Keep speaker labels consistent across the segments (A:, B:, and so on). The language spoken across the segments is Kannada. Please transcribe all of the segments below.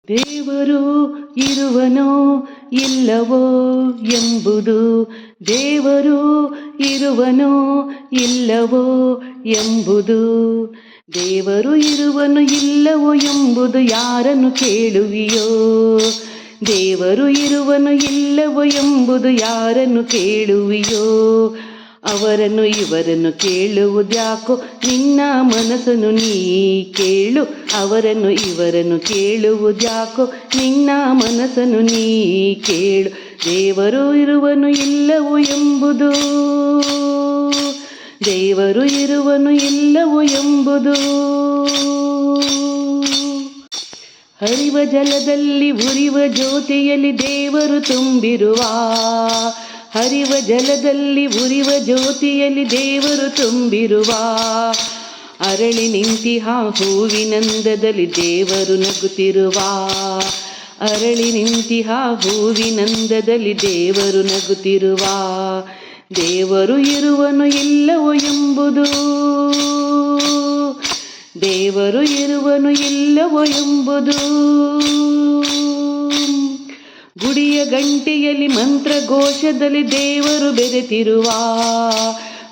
A: ದೇವರು ಇರುವನೋ ಇಲ್ಲವೋ ಎಂಬುದು, ದೇವರು ಇರುವನೋ ಇಲ್ಲವೋ ಎಂಬುದು, ದೇವರು ಇರುವನು ಇಲ್ಲವೋ ಎಂಬುದು ಯಾರನ್ನು ಕೇಳುವಿಯೋ? ದೇವರು ಇರುವನು ಇಲ್ಲವೋ ಎಂಬುದು ಯಾರನ್ನು ಕೇಳುವಿಯೋ? ಅವರನ್ನು ಇವರನ್ನು ಕೇಳುವುದ್ಯಾಕೋ, ನಿನ್ನ ಮನಸ್ಸನ್ನು ನೀ ಕೇಳು. ಅವರನ್ನು ಇವರನ್ನು ಕೇಳುವುದ್ಯಾಕೋ, ನಿನ್ನ ಮನಸ್ಸನ್ನು ನೀ ಕೇಳು. ದೇವರು ಇರುವನು ಇಲ್ಲವೋ ಎಂಬುದು, ದೇವರು ಇರುವನು ಇಲ್ಲವೋ ಎಂಬುದು. ಹರಿವ ಜಲದಲ್ಲಿ ಉರಿವ ಜ್ಯೋತಿಯಲ್ಲಿ ದೇವರು ತುಂಬಿರುವ, ಹರಿವ ಜಲದಲ್ಲಿ ಉರಿವ ಜ್ಯೋತಿಯಲ್ಲಿ ದೇವರು ತುಂಬಿರುವ, ಅರಳಿ ನಿಂತಿಹ ಹೂವಿನಂದದಲ್ಲಿ ದೇವರು ನಗುತ್ತಿರುವ, ಅರಳಿ ನಿಂತಿಹ ಹೂವಿನಂದದಲ್ಲಿ ದೇವರು ನಗುತ್ತಿರುವ. ದೇವರು ಇರುವನು ಇಲ್ಲವೋ ಎಂಬುದು, ದೇವರು ಇರುವನು ಇಲ್ಲವೋ ಎಂಬುದು. ಗುಡಿಯ ಗಂಟೆಯಲ್ಲಿ ಮಂತ್ರಘೋಷದಲ್ಲಿ ದೇವರು ಬೆರೆತಿರುವ,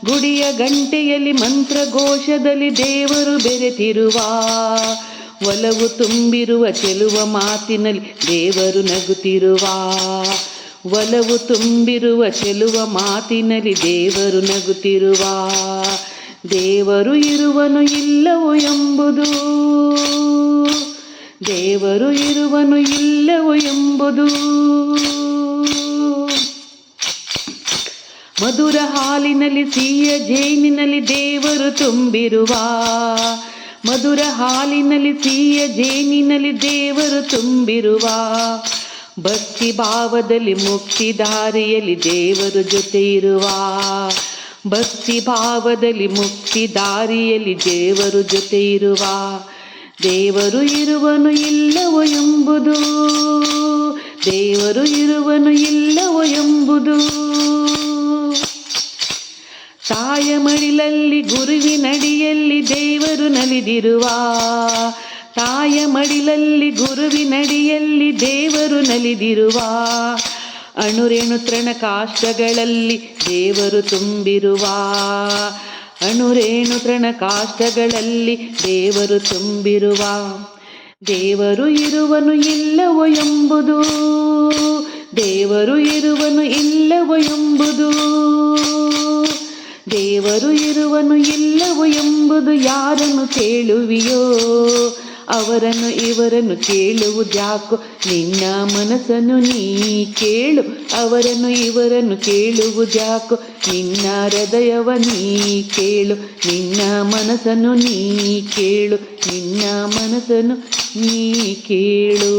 A: ಗುಡಿಯ ಗಂಟೆಯಲ್ಲಿ ಮಂತ್ರಘೋಷದಲ್ಲಿ ದೇವರು ಬೆರೆತಿರುವ, ಒಲವು ತುಂಬಿರುವ ಚೆಲುವ ಮಾತಿನಲ್ಲಿ ದೇವರು ನಗುತ್ತಿರುವ, ಒಲವು ತುಂಬಿರುವ ಚೆಲುವ ಮಾತಿನಲ್ಲಿ ದೇವರು ನಗುತ್ತಿರುವ. ದೇವರು ಇರುವನು ಇಲ್ಲವೋ ಎಂಬುದು, ದೇವರು ಇರುವನು ಇಲ್ಲವೋ ಎಂಬುದು. ಮಧುರ ಹಾಲಿನಲ್ಲಿ ಸಿಹಿಯ ಜೇನಿನಲ್ಲಿ ದೇವರು ತುಂಬಿರುವ, ಮಧುರ ಹಾಲಿನಲ್ಲಿ ಸಿಹಿಯ ಜೇನಿನಲ್ಲಿ ದೇವರು ತುಂಬಿರುವ, ಭಕ್ತಿ ಭಾವದಲ್ಲಿ ಮುಕ್ತಿ ದಾರಿಯಲ್ಲಿ ದೇವರು ಜೊತೆ ಇರುವ, ಭಕ್ತಿ ಭಾವದಲ್ಲಿ ಮುಕ್ತಿ ದಾರಿಯಲ್ಲಿ ದೇವರು ಜೊತೆ ಇರುವ. ದೇವರು ಇರುವನು ಇಲ್ಲವೋ ಎಂಬುದು, ದೇವರು ಇರುವನು ಇಲ್ಲವೋ ಎಂಬುದು. ತಾಯ ಮಡಿಲಲ್ಲಿ ಗುರುವಿನಡಿಯಲ್ಲಿ ದೇವರು ನಲಿದಿರುವ, ತಾಯ ಮಡಿಲಲ್ಲಿ ಗುರುವಿನಡಿಯಲ್ಲಿ ದೇವರು ನಲಿದಿರುವ, ಅಣುರೇಣು ತೃಣ ಕಾಷ್ಟಗಳಲ್ಲಿ ದೇವರು ತುಂಬಿರುವ, ಅಣುರೇಣು ತೃಣ ಕಾಷ್ಟಗಳಲ್ಲಿ ದೇವರು ತುಂಬಿರುವ. ದೇವರು ಇರುವನು ಇಲ್ಲವೋ ಎಂಬುದು, ದೇವರು ಇರುವನು ಇಲ್ಲವೋ ಎಂಬುದು, ದೇವರು ಇರುವನು ಇಲ್ಲವೋ ಎಂಬುದು ಯಾರನ್ನು ಕೇಳುವಿಯೋ? ಅವರನ್ನು ಇವರನ್ನು ಕೇಳುವುದ್ಯಾಕೋ, ನಿನ್ನ ಮನಸ್ಸನ್ನು ನೀ ಕೇಳು. ಅವರನ್ನು ಇವರನ್ನು ಕೇಳುವುದ್ಯಾಕೋ, ನಿನ್ನ ಹೃದಯವ ನೀ ಕೇಳು. ನಿನ್ನ ಮನಸ್ಸನ್ನು ನೀ ಕೇಳು, ನಿನ್ನ ಮನಸ್ಸನ್ನು ನೀ ಕೇಳು.